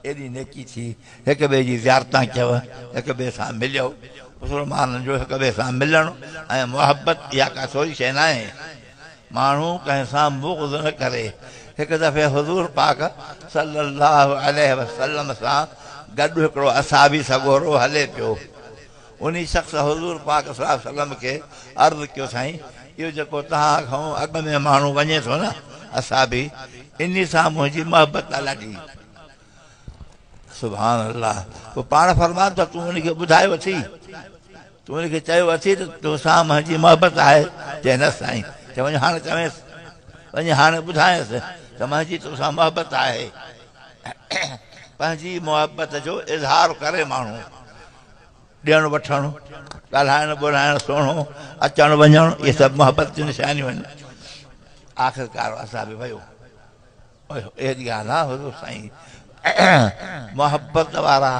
एॾी नेकी थी हिक ॿिए जी ज़ियारतां कयव हिक ॿिए सां मिलियो मुस्लमाननि जो हिक ॿिए सां मिलणु ऐं मुहबत इहा का थोरी शइ न आहे माण्हू कंहिं सां बुग़्ज़ न करे हिकु दफ़े हुज़ूर पाक सल्लल्लाहु अलैहि वसल्लम सां गॾु हिकिड़ो असाबी सॻोरो हले पियो उन शख़्स हुज़ूर पाक सल्लल्लाहु अलैहि वसल्लम खे अर्ज़ु कयो साईं इहो जेको तव्हां खां अॻ में माण्हू वञे थो न असाबी इन सां मुंहिंजी मुहबत आहे ॾाढी सुभान अल्लाह पोइ पाण फरमाए त तूं उनखे ॿुधायो अथई तूं उनखे चयो अथई त तोसां मुंहिंजी मुहबत आहे चए न साईं चए वञ हाणे चवेसि वञ हाणे ॿुधायसि त मुंहिंजी तोसां मुहबत आहे पंहिंजी मुहबत जो इज़हार करे माण्हू ॾियणु वठणु ॻाल्हाइणु ॿोलाइणु सुहिणो अचणु वञणु इहे सभु मुहबत जूं निशानियूं आहिनि आख़िरकार असां बि वियो अहिड़ी ॻाल्हि आहे हुज़ूर साईं मुहबत वारा